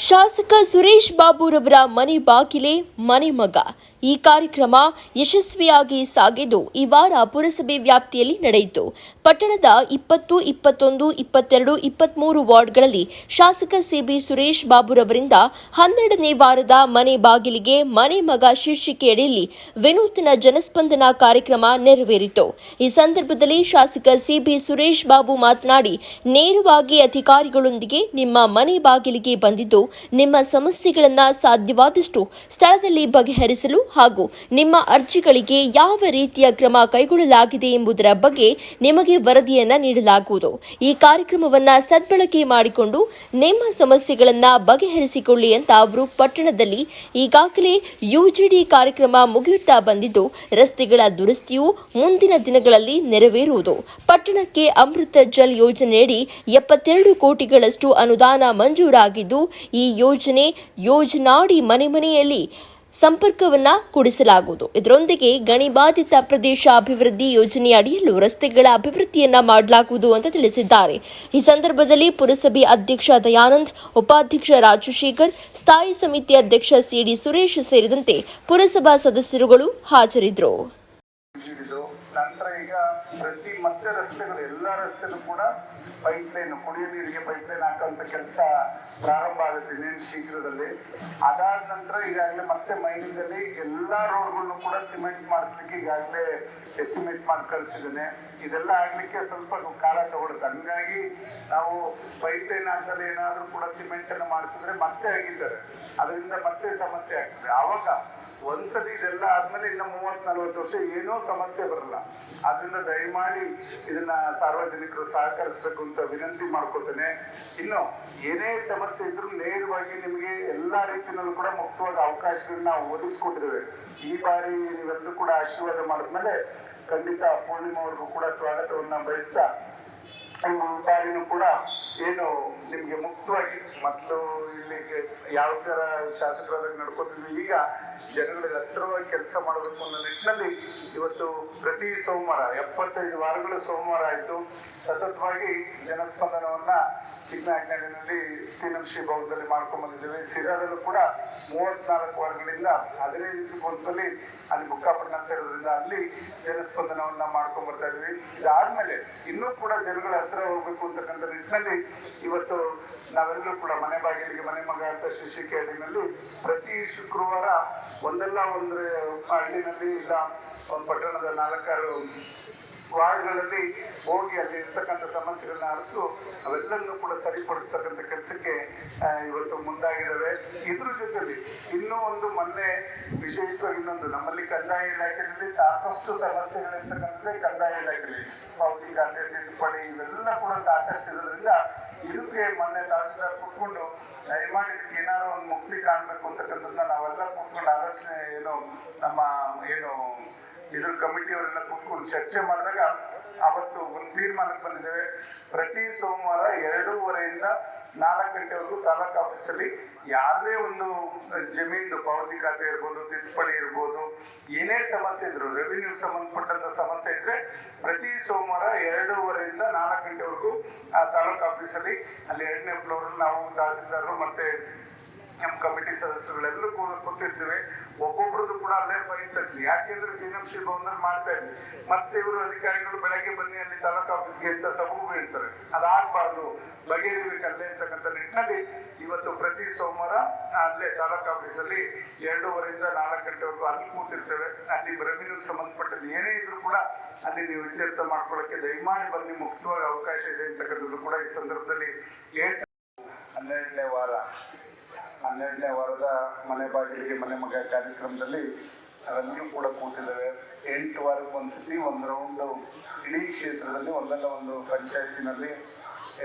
ಶಾಸಕ ಸುರೇಶ್ ಬಾಬುರವರ ಮನೆ ಬಾಗಿಲೇ ಮನೆ ಮಗ ಈ ಕಾರ್ಯಕ್ರಮ ಯಶಸ್ವಿಯಾಗಿ ಸಾಗಿದ್ದು ಈ ವಾರ ಪುರಸಭೆ ವ್ಯಾಪ್ತಿಯಲ್ಲಿ ನಡೆಯಿತು. ಪಟ್ಟಣದ 20, 21, 22, 23 ವಾರ್ಡ್ಗಳಲ್ಲಿ ಶಾಸಕ ಸಿಬಿ ಸುರೇಶ್ ಬಾಬುರವರಿಂದ 12ನೇ ವಾರದ ಮನೆ ಬಾಗಿಲಿಗೆ ಮನೆ ಮಗ ಶೀರ್ಷಿಕೆಯಡಿಯಲ್ಲಿ ವಿನೂತನ ಜನಸ್ಪಂದನ ಕಾರ್ಯಕ್ರಮ ನೆರವೇರಿತು. ಈ ಸಂದರ್ಭದಲ್ಲಿ ಶಾಸಕ ಸಿಬಿ ಸುರೇಶ್ ಬಾಬು ಮಾತನಾಡಿ, ನೇರವಾಗಿ ಅಧಿಕಾರಿಗಳೊಂದಿಗೆ ನಿಮ್ಮ ಮನೆ ಬಾಗಿಲಿಗೆ ಬಂದಿದ್ದು ನಿಮ್ಮ ಸಮಸ್ಯೆಗಳನ್ನು ಸಾಧ್ಯವಾದಷ್ಟು ಸ್ಥಳದಲ್ಲಿ ಬಗೆಹರಿಸಲು ಹಾಗೂ ನಿಮ್ಮ ಅರ್ಜಿಗಳಿಗೆ ಯಾವ ರೀತಿಯ ಕ್ರಮ ಕೈಗೊಳ್ಳಲಾಗಿದೆ ಎಂಬುದರ ಬಗ್ಗೆ ನಿಮಗೆ ವರದಿಯನ್ನ ನೀಡಲಾಗುವುದು. ಈ ಕಾರ್ಯಕ್ರಮವನ್ನು ಸದ್ಬಳಕೆ ಮಾಡಿಕೊಂಡು ನಿಮ್ಮ ಸಮಸ್ಯೆಗಳನ್ನು ಬಗೆಹರಿಸಿಕೊಳ್ಳಿ ಅಂತ ಅವರು ಪಟ್ಟಣದಲ್ಲಿ ಈಗಾಗಲೇ ಯುಜಿಡಿ ಕಾರ್ಯಕ್ರಮ ಮುಗಿಯುತ್ತಾ ಬಂದಿದ್ದು, ರಸ್ತೆಗಳ ದುರಸ್ತಿಯು ಮುಂದಿನ ದಿನಗಳಲ್ಲಿ ನೆರವೇರುವುದು. ಪಟ್ಟಣಕ್ಕೆ ಅಮೃತ ಜಲ್ ಯೋಜನೆಯಡಿ 72 ಕೋಟಿಗಳಷ್ಟು ಅನುದಾನ ಮಂಜೂರಾಗಿದ್ದು, ಈ ಯೋಜನಾಡಿ ಮನೆಯಲ್ಲಿ ಸಂಪರ್ಕವನ್ನ ಕೊಡಿಸಲಾಗುವುದು. ಇದರೊಂದಿಗೆ ಗಣಿಬಾಧಿತ ಪ್ರದೇಶ ಅಭಿವೃದ್ಧಿ ಯೋಜನೆ ಅಡಿಯಲ್ಲೂ ರಸ್ತೆಗಳ ಅಭಿವೃದ್ಧಿಯನ್ನ ಮಾಡಲಾಗುವುದು ಅಂತ ತಿಳಿಸಿದ್ದಾರೆ. ಈ ಸಂದರ್ಭದಲ್ಲಿ ಪುರಸಭೆ ಅಧ್ಯಕ್ಷ ದಯಾನಂದ್, ಉಪಾಧ್ಯಕ್ಷ ರಾಜಶೇಖರ್, ಸ್ಥಾಯಿ ಸಮಿತಿ ಅಧ್ಯಕ್ಷ ಸಿಡಿ ಸುರೇಶ್ ಸೇರಿದಂತೆ ಪುರಸಭಾ ಸದಸ್ಯರುಗಳು ಹಾಜರಿದ್ದರು. ನಂತರ ಈಗ ಮತ್ತೆ ರಸ್ತೆಗಳು ಎಲ್ಲ ರಸ್ತೆಗಳು ಕೂಡ ಪೈಪ್ಲೈನ್, ಕುಡಿಯುವ ನೀರಿಗೆ ಪೈಪ್ಲೈನ್ ಹಾಕುವಂತ ಕೆಲಸ ಪ್ರಾರಂಭ ಆಗುತ್ತೆ ಇನ್ನೇನು ಶೀಘ್ರದಲ್ಲಿ. ಅದಾದ ನಂತರ ಈಗಾಗಲೇ ಮತ್ತೆ ಮೈನಿಂಗಲ್ಲಿ ಎಲ್ಲಾ ರೋಡ್ಗಳನ್ನು ಕೂಡ ಸಿಮೆಂಟ್ ಮಾಡಿಸ್ಲಿಕ್ಕೆ ಈಗಾಗಲೇ ಎಸ್ಟಿಮೇಟ್ ಮಾಡಿ ಕಳಿಸಿದ್ದೇನೆ. ಇದೆಲ್ಲ ಆಗ್ಲಿಕ್ಕೆ ಸ್ವಲ್ಪ ಕಾಲ ತಗೊಳುತ್ತೆ. ಹಂಗಾಗಿ ನಾವು ಪೈಪ್ಲೈನ್ ಹಾಕಲು ಏನಾದ್ರೂ ಕೂಡ ಸಿಮೆಂಟ್ ಅನ್ನು ಮಾಡಿಸಿದ್ರೆ ಮತ್ತೆ ಆಗಿದ್ದಾರೆ, ಅದರಿಂದ ಮತ್ತೆ ಸಮಸ್ಯೆ ಆಗ್ತದೆ. ಆವಾಗ ಒಂದ್ಸಲಿ ಇದೆಲ್ಲ ಆದ್ಮೇಲೆ ಇನ್ನು 30-40 ವರ್ಷ ಏನೋ ಸಮಸ್ಯೆ ಬರಲ್ಲ. ಆದ್ರಿಂದ ದಯಮಾಡಿ ಇದನ್ನ ಸಾರ್ವಜನಿಕರು ಸಹಕರಿಸಬೇಕು ಅಂತ ವಿನಂತಿ ಮಾಡ್ಕೊತೇನೆ. ಇನ್ನು ಏನೇ ಸಮಸ್ಯೆ ಇದ್ರೂ ನೇರವಾಗಿ ನಿಮಗೆ ಎಲ್ಲಾ ರೀತಿಯಲ್ಲೂ ಕೂಡ ಮುಕ್ತವಾದ ಅವಕಾಶಗಳನ್ನ ಒದಗಿಸ್ಕೊಟ್ಟಿದ್ದೇವೆ. ಈ ಬಾರಿ ನೀವೆಲ್ಲರೂ ಕೂಡ ಆಶೀರ್ವಾದ ಮಾಡಿದ್ಮೇಲೆ ಖಂಡಿತ ಪೂರ್ಣಿಮಾ ಅವ್ರಿಗೂ ಕೂಡ ಸ್ವಾಗತವನ್ನ ಬಯಸ್ತಾ, ಈ ಬಾರಿನೂ ಕೂಡ ಏನು ನಿಮ್ಗೆ ಮುಕ್ತವಾಗಿ ಮೊದಲು ಇಲ್ಲಿಗೆ ಯಾವ ತರ ಶಾಸಕರಾದಾಗ ನಡ್ಕೋತಿದ್ವಿ, ಈಗ ಜನಗಳಿಗೆ ಹತ್ತಿರವಾಗಿ ಕೆಲಸ ಮಾಡಬೇಕು ಅನ್ನೋ ನಿಟ್ಟಿನಲ್ಲಿ ಇವತ್ತು ಪ್ರತಿ ಸೋಮವಾರ 75 ವಾರಗಳು ಸೋಮವಾರ ಆಯ್ತು. ಸತತವಾಗಿ ಜನಸ್ಪಂದನವನ್ನ ಚಿಕ್ಕನಾಯಕನಹಳ್ಳಿನಲ್ಲಿ ಶ್ರೀ ಭವನದಲ್ಲಿ ಮಾಡ್ಕೊಂಡ್ ಬಂದಿದ್ದೇವೆ. ಸಿರಾದಲ್ಲೂ ಕೂಡ 34 ವಾರಗಳಿಂದ 15 ದಿವಸಕ್ಕೊಂದ್ಸಲಿ ಅಲ್ಲಿ ಬುಕ್ಕಾಪಟ್ಟಣ ಅಂತ ಇರೋದ್ರಿಂದ ಅಲ್ಲಿ ಜನಸ್ಪಂದನವನ್ನ ಮಾಡ್ಕೊಂಡ್ ಬರ್ತಾ ಇದ್ವಿ. ಇದಾದ್ಮೇಲೆ ಇನ್ನೂ ಕೂಡ ಜನಗಳ ಹತ್ರ ಹೋಗ್ಬೇಕು ಅಂತಕ್ಕಂಥ ನಿಟ್ಟಿನಲ್ಲಿ ಇವತ್ತು ನಾವೆಲ್ಲರೂ ಕೂಡ ಮನೆ ಬಾಗಿಲಿಗೆ ಮನೆ ಮಗ ಅಂತ ಶೀರ್ಷಿಕೆ ಅಡಿನಲ್ಲಿ ಪ್ರತಿ ಶುಕ್ರವಾರ ಒಂದಲ್ಲ ಒಂದು ಹಳ್ಳಿನಲ್ಲಿ ಇಲ್ಲ ಒಂದು ಪಟ್ಟಣದ 4-6 ವಾರ್ಡ್ಗಳಲ್ಲಿ ಹೋಗಿ ಅಲ್ಲಿ ಇರ್ತಕ್ಕಂಥ ಸಮಸ್ಯೆಗಳನ್ನ ಅರಿತು ಅವೆಲ್ಲನ್ನೂ ಕೂಡ ಸರಿಪಡಿಸ್ತಕ್ಕಂಥ ಕೆಲಸಕ್ಕೆ ಇವತ್ತು ಮುಂದಾಗಿದ್ದಾವೆ. ಇದ್ರ ಜೊತೆಲಿ ಇನ್ನೂ ಒಂದು ಮೊನ್ನೆ ವಿಶೇಷವಾಗಿ ಇನ್ನೊಂದು ನಮ್ಮಲ್ಲಿ ಕಂದಾಯ ಇಲಾಖೆಯಲ್ಲಿ ಸಾಕಷ್ಟು ಸಮಸ್ಯೆಗಳಿರ್ತಕ್ಕಂಥ ಕಂದಾಯ ಇಲಾಖೆಯಲ್ಲಿ ಪಾವತಿ ಖಾತೆ ತಿದ್ದುಪಡಿ ಇವೆಲ್ಲ ಕೂಡ ಸಾಕಷ್ಟು ಇರೋದ್ರಿಂದ ಇದಕ್ಕೆ ಮೊನ್ನೆ ತಹಸೀಲ್ದಾರ್ ಕೂತ್ಕೊಂಡು ದಯಮಾಡಿ ಇದಕ್ಕೆ ಏನಾದ್ರು ಒಂದು ಮುಕ್ತಿ ಕಾಣಬೇಕು ಅಂತಕ್ಕಂಥದ್ದನ್ನ ನಾವೆಲ್ಲ ಕೂತ್ಕೊಂಡು ಆಲೋಚನೆ ನಮ್ಮ ಇದ್ರ ಕಮಿಟಿಯವರೆಲ್ಲ ಕೂತ್ಕೊಂಡು ಚರ್ಚೆ ಮಾಡಿದಾಗ ಅವತ್ತು ಒಂದು ತೀರ್ಮಾನಕ್ಕೆ ಬಂದಿದ್ದೇವೆ. ಪ್ರತಿ ಸೋಮವಾರ 2:30 ಇಂದ 4 ಗಂಟೆವರೆಗೂ ತಾಲೂಕು ಆಫೀಸಲ್ಲಿ ಯಾವುದೇ ಒಂದು ಜಮೀನು ಪಾವತಿ ಖಾತೆ ಇರ್ಬೋದು, ತಿದ್ದುಪಡಿ ಇರ್ಬೋದು, ಏನೇ ಸಮಸ್ಯೆ ಇದ್ರು ರೆವಿನ್ಯೂ ಸಂಬಂಧಪಟ್ಟಂತ ಸಮಸ್ಯೆ ಇದ್ರೆ ಪ್ರತಿ ಸೋಮವಾರ 2:30 ಇಂದ 4 ಗಂಟೆವರೆಗೂ ಆ ತಾಲೂಕು ಆಫೀಸಲ್ಲಿ ಅಲ್ಲಿ 2ನೇ ಫ್ಲೋರ್ ನಾವು ತಹಸೀಲ್ದಾರರು ಮತ್ತೆ ನಮ್ಮ ಕಮಿಟಿ ಸದಸ್ಯರುಗಳೆಲ್ಲರೂ ಕೂಡ ಕೊಟ್ಟಿರ್ತೀವಿ. ಒಬ್ಬೊಬ್ರದ್ದು ಕೂಡ ಅಲ್ಲೇ ಫೈಲ್ ತರಿಸಿ, ಯಾಕೆಂದ್ರೆ ಶ್ರೀ ಭವನದಲ್ಲಿ ಮಾಡ್ತಾ ಇದ್ವಿ. ಮತ್ತೆ ಇವರು ಅಧಿಕಾರಿಗಳು ಬೆಳಗ್ಗೆ ಬನ್ನಿ ಅಲ್ಲಿ ತಾಲೂಕು ಆಫೀಸ್ಗೆ ಅಂತ ಸಭೆಗೂ ಹೇಳ್ತಾರೆ. ಅದಾಗಬಾರ್ದು, ಬಗೆಹರಿಬೇಕಲ್ಲೇ ಅಂತಕ್ಕಂಥ ನಿಟ್ಟಿನಲ್ಲಿ ಇವತ್ತು ಪ್ರತಿ ಸೋಮವಾರ ಅಲ್ಲೇ ತಾಲೂಕು ಆಫೀಸಲ್ಲಿ 2:30 ಇಂದ 4 ಗಂಟೆವರೆಗೂ ಅಲ್ಲಿ ಕೂತಿರ್ತೇವೆ. ಅಲ್ಲಿ ರೆವಿನ್ಯೂ ಸಂಬಂಧಪಟ್ಟದ್ದು ಏನೇ ಇದ್ರು ಕೂಡ ಅಲ್ಲಿ ನೀವು ಇತ್ಯರ್ಥ ಮಾಡ್ಕೊಳ್ಳೋಕೆ ದಯಮಾಡಿ ಬನ್ನಿ, ಮುಕ್ತವಾಗಿ ಅವಕಾಶ ಇದೆ ಅಂತಕ್ಕಂಥದ್ದು ಕೂಡ ಈ ಸಂದರ್ಭದಲ್ಲಿ ಹೇಳ್ತಾರೆ. 12ನೇ ವಾರದ ಮನೆ ಬಾಗಿಲಿಗೆ ಮನೆ ಮಗ ಕಾರ್ಯಕ್ರಮದಲ್ಲಿ ನಾವೆಲ್ಲರೂ ಕೂಡ ಕೂತಿದ್ದೇವೆ. 8 ವಾರಕ್ಕೊಂದ್ಸತಿ ಒಂದು ರೌಂಡು ಇಡೀ ಕ್ಷೇತ್ರದಲ್ಲಿ ಒಂದಲ್ಲ ಒಂದು ಪಂಚಾಯತಿನಲ್ಲಿ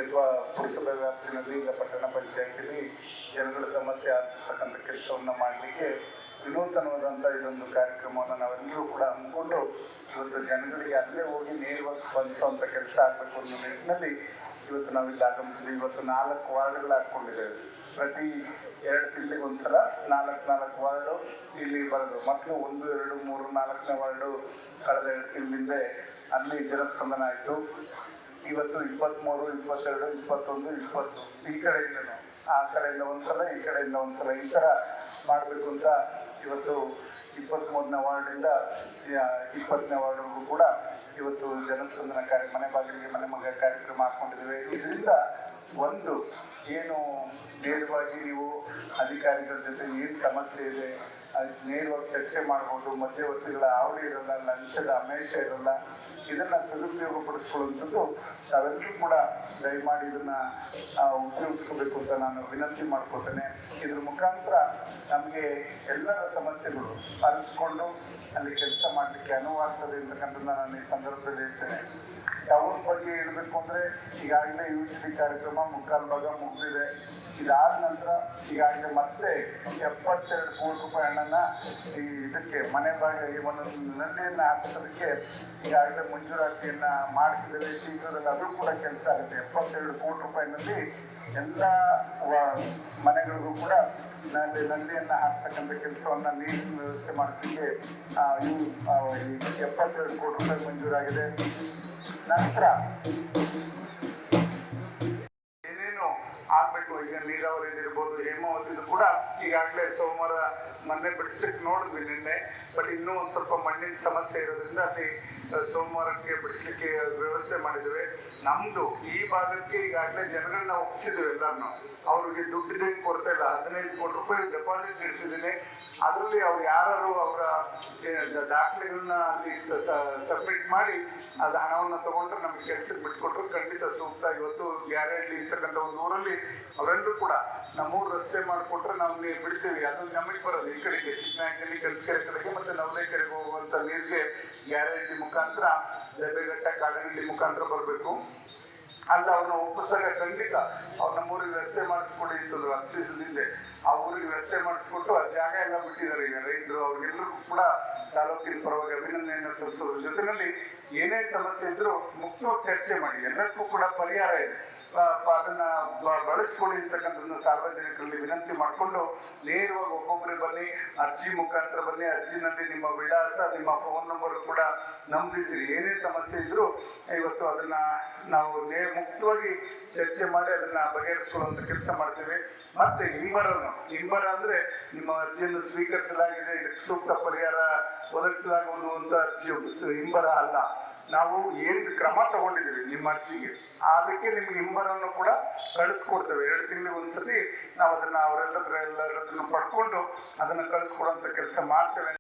ಅಥವಾ ಪುರಸಭೆ ವ್ಯಾಪ್ತಿನಲ್ಲಿ ಇಲ್ಲ ಪಟ್ಟಣ ಪಂಚಾಯತಿಲಿ ಜನಗಳ ಸಮಸ್ಯೆ ಆಲಿಸ್ತಕ್ಕಂಥ ಕೆಲಸವನ್ನು ಮಾಡಲಿಕ್ಕೆ ವಿನೂತನವಾದಂಥ ಇದೊಂದು ಕಾರ್ಯಕ್ರಮವನ್ನು ನಾವೆಲ್ಲರೂ ಕೂಡ ಹಮ್ಮಿಕೊಂಡು ಇವತ್ತು ಜನಗಳಿಗೆ ಅಲ್ಲೇ ಹೋಗಿ ನೇರವಾಗಿ ಸ್ಪಂದಿಸುವಂಥ ಕೆಲಸ ಆಗಬೇಕು ಅನ್ನೋ ನಿಟ್ಟಿನಲ್ಲಿ ಇವತ್ತು ನಾವಿಲ್ಲಿ ಆಗಮಿಸಿದ್ವಿ. ಇವತ್ತು 4 ವಾರ್ಡ್ಗಳು ಹಾಕ್ಕೊಂಡಿದ್ದೇವೆ. ಪ್ರತಿ 2 ತಿಂಗಳಿಗೆ ಒಂದ್ಸಲ 4 ವಾರ್ಡು ಇಲ್ಲಿ ಬರೋದು. ಮಕ್ಕಳು 1, 2, 3, 4ನೇ ವಾರ್ಡು ಕಳೆದ 2 ತಿಂಗಳಿಂದ ಅಲ್ಲಿ ಜನಸ್ಪಂದನ ಆಯಿತು. ಇವತ್ತು 23, 22, 21, 20 ಈ ಕಡೆಯಿಂದಲೂ ಆ ಕಡೆಯಿಂದ ಒಂದ್ಸಲ ಈ ಕಡೆಯಿಂದ ಒಂದ್ಸಲ ಈ ಥರ ಮಾಡಬೇಕು ಅಂತ ಇವತ್ತು 23ನೇ ವಾರ್ಡಿಂದ 20ನೇ ವಾರ್ಡ್ವರೆಗೂ ಕೂಡ ಇವತ್ತು ಜನಸ್ಪಂದನ ಮನೆ ಬಾಗಿಲಿಗೆ ಮನೆ ಮಗ ಕಾರ್ಯಕ್ರಮ ಹಾಕೊಂಡಿದ್ದೇವೆ. ಇದರಿಂದ ಒಂದು ಏನು ನೇರವಾಗಿ ನೀವು ಅಧಿಕಾರಿಗಳ ಜೊತೆ ಏನು ಸಮಸ್ಯೆ ಇದೆ ಅದಕ್ಕೆ ನೇರವಾಗಿ ಚರ್ಚೆ ಮಾಡ್ಬೋದು. ಮಧ್ಯವರ್ತಿಗಳ ಹಾವಳಿ ಇರಲ್ಲ, ಲಂಚದ ಅಮೇಶ ಇರಲ್ಲ. ಇದನ್ನ ಸದುಪಯೋಗ ಪಡಿಸ್ಕೊಳ್ಳುವಂಥದ್ದು ತಾವೆಲ್ಲರೂ ಕೂಡ ದಯಮಾಡಿ ಇದನ್ನ ಉಪಯೋಗಿಸ್ಕೋಬೇಕು ಅಂತ ನಾನು ವಿನಂತಿ ಮಾಡ್ಕೊತೇನೆ. ಇದ್ರ ಮುಖಾಂತರ ನಮಗೆ ಎಲ್ಲರ ಸಮಸ್ಯೆಗಳು ಅರಿತುಕೊಂಡು ಅಲ್ಲಿ ಕೆಲಸ ಮಾಡಲಿಕ್ಕೆ ಅನುವಾಗ್ತದೆ ಅಂತಕ್ಕಂಥದ್ದನ್ನ ನಾನು ಈ ಸಂದರ್ಭದಲ್ಲಿ ಹೇಳ್ತೇನೆ. ಟೌನ್ ಬಗ್ಗೆ ಹೇಳಬೇಕು ಅಂದರೆ ಈಗಾಗಲೇ UGD ಕಾರ್ಯಕ್ರಮ ಮುಕ್ಕಾಲು ಭಾಗ ಮುಗಿದಿದೆ. ಇದಾದ ನಂತರ ಈಗಾಗಲೇ ಮತ್ತೆ 72 ಕೋಟಿ ರೂಪಾಯಿ ಹಣನ ಇದಕ್ಕೆ ಮನೆ ಭಾಗ ಈ ಒಂದೊಂದು ನಲ್ಲಿಯನ್ನು ಹಾಕಿಸೋದಕ್ಕೆ ಈಗಾಗಲೇ ಮಂಜೂರಾತಿಯನ್ನ ಮಾಡಿಸಿದರೆ ಶೀಘ್ರದಲ್ಲಿ ಅದು ಕೂಡ ಕೆಲಸ ಆಗುತ್ತೆ. 72 ಕೋಟಿ ರೂಪಾಯಿನಲ್ಲಿ ಎಲ್ಲ ಮನೆಗಳಿಗೂ ಕೂಡ ನಲ್ಲಿಯನ್ನು ಹಾಕ್ತಕ್ಕಂಥ ಕೆಲಸವನ್ನ ನೀರಿನ ವ್ಯವಸ್ಥೆ ಮಾಡೋದಕ್ಕೆ 72 ಕೋಟಿ ರೂಪಾಯಿ ಮಂಜೂರಾಗಿದೆ. ನಂತರ ಏನೇನು ಆಗ್ಬೇಕು, ಈಗ ನೀರಾವರಿ ಇರ್ಬೋದು, ಹೇಮಾವತಿದು ಕೂಡ ಈಗಾಗಲೇ ಸೋಮವಾರ ಮೊನ್ನೆ ಬಿಡಿಸ್ಲಿಕ್ಕೆ ನೋಡಿದ್ವಿ ನಿನ್ನೆ. ಬಟ್ ಇನ್ನೂ ಒಂದು ಸ್ವಲ್ಪ ಮಣ್ಣಿನ ಸಮಸ್ಯೆ ಇರೋದ್ರಿಂದ ಅಲ್ಲಿ ಸೋಮವಾರಕ್ಕೆ ಬಿಡಿಸ್ಲಿಕ್ಕೆ ವ್ಯವಸ್ಥೆ ಮಾಡಿದ್ದೇವೆ. ನಮ್ದು ಈ ಭಾಗಕ್ಕೆ ಈಗಾಗಲೇ ಜನಗಳನ್ನ ಒಪ್ಪಿಸಿದ್ವಿ ಎಲ್ಲರನ್ನು. ಅವ್ರಿಗೆ ದುಡ್ಡಿದೇನು ಕೊಡ್ತಾ ಇಲ್ಲ. 15 ಕೋಟಿ ರೂಪಾಯಿ ಡೆಪಾಸಿಟ್ ಇಡಿಸಿದ್ದೀನಿ. ಅದರಲ್ಲಿ ಅವ್ರು ಯಾರು ಅವರ ದಾಖಲೆಗಳನ್ನ ಅಲ್ಲಿ ಸಬ್ಮಿಟ್ ಮಾಡಿ ಅದು ಹಣವನ್ನು ತಗೊಂಡ್ರೆ ನಮಗೆ ಕೆಲಸಕ್ಕೆ ಬಿಟ್ಕೊಟ್ರು ಖಂಡಿತ ಸೂಕ್ತ. ಇವತ್ತು ಗ್ಯಾರೇಜ್ ಇರ್ತಕ್ಕಂಥ ಒಂದು ಊರಲ್ಲಿ ಅವರೆಲ್ಲರೂ ಕೂಡ ನಮ್ಮೂರು ರಸ್ತೆ ಮಾಡಿಕೊಟ್ರೆ ನಾವು ನೀರು ಬಿಡ್ತೀವಿ. ಅದು ನಮಗೆ ಬರೋದು ಈ ಕಡೆಗೆ ಚಿಕ್ಕನಾಯಕಲ್ಲಿ ಕಲ್ಕೆರೆ ಕಡೆಗೆ ಮತ್ತೆ ನವಲೆ ಕೆರೆಗೆ ಹೋಗುವಂತ ನೀರಿಗೆ ಗ್ಯಾರೇಜ್ ಮುಖಾಂತರ ದೆಬ್ಬೆಘಟ್ಟ ಕಾಡನಹಳ್ಳಿ ಮುಖಾಂತರ ಬರಬೇಕು. ಅಲ್ಲ ಅವ್ರನ್ನ ಒಪ್ಪಿಸಾಗ ಖಂಡಿತ ಅವ್ರ ನಮ್ಮೂರಿಗೆ ವ್ಯವಸ್ಥೆ ಮಾಡಿಸ್ಕೊಡಿ ಅಂತಂದ್ರು 10 ದಿವಸದ ಹಿಂದೆ. ಆ ಊರಿಗೆ ವ್ಯವಸ್ಥೆ ಮಾಡಿಸ್ಕೊಟ್ಟು ಆ ಜಾಗ ಎಲ್ಲ ಬಿಟ್ಟಿದ್ದಾರೆ ಈಗ ರೈತರು. ಅವ್ರಿಗೆಲ್ಲರಿಗೂ ಕೂಡ ತಾಲೂಕಿನ ಪರವಾಗಿ ಅಭಿನಂದನೆಯನ್ನು ಸಲ್ಲಿಸೋದ್ರ ಜೊತೆಯಲ್ಲಿ ಏನೇ ಸಮಸ್ಯೆ ಇದ್ರು ಮುಖ್ಯವಾಗಿ ಚರ್ಚೆ ಮಾಡಿ ಎಲ್ಲಕ್ಕೂ ಕೂಡ ಪರಿಹಾರ ಇದೆ. ಅದನ್ನ ಬಳಸ್ಕೊಳ್ಳಿ ಅಂತಕ್ಕಂಥದ್ದನ್ನು ಸಾರ್ವಜನಿಕರಲ್ಲಿ ವಿನಂತಿ ಮಾಡಿಕೊಂಡು ನೇರವಾಗಿ ಒಬ್ಬೊಬ್ಬರೇ ಬನ್ನಿ, ಅರ್ಜಿ ಮುಖಾಂತರ ಬನ್ನಿ. ಅರ್ಜಿನಲ್ಲಿ ನಿಮ್ಮ ವಿಳಾಸ, ನಿಮ್ಮ ಫೋನ್ ನಂಬರ್ ಕೂಡ ನಮೂದಿಸಿರಿ. ಏನೇ ಸಮಸ್ಯೆ ಇದ್ರು ಇವತ್ತು ಅದನ್ನ ನಾವು ಮುಕ್ತವಾಗಿ ಚರ್ಚೆ ಮಾಡಿ ಅದನ್ನ ಬಗೆಹರಿಸಿಕೊಳ್ಳುವಂತ ಕೆಲಸ ಮಾಡ್ತೇವೆ. ಮತ್ತೆ ಹಿಂಬರ ಅಂದ್ರೆ ನಿಮ್ಮ ಅರ್ಜಿಯನ್ನು ಸ್ವೀಕರಿಸಲಾಗಿದೆ, ಇದಕ್ಕೆ ಸೂಕ್ತ ಪರಿಹಾರ ಒದಗಿಸಲಾಗುವುದು ಅಂತ ಅರ್ಜಿ ಹಿಂಬರ ಅಲ್ಲ. ನಾವು ಏನು ಕ್ರಮ ತಗೊಂಡಿದ್ದೀವಿ ನಿಮ್ಮ ಅರ್ಜಿಗೆ ಅದಕ್ಕೆ ನಿಮ್ಗೆ ಹಿಂಬರನ್ನು ಕೂಡ ಕಳಿಸ್ಕೊಡ್ತೇವೆ. 2 ತಿಂಗಳಿಗೆ ಒಂದ್ಸತಿ ನಾವು ಅದನ್ನ ಅವರೆಲ್ಲರನ್ನು ಪಡ್ಕೊಂಡು ಅದನ್ನ ಕಳಿಸ್ಕೊಡುವಂತ ಕೆಲಸ ಮಾಡ್ತೇವೆ.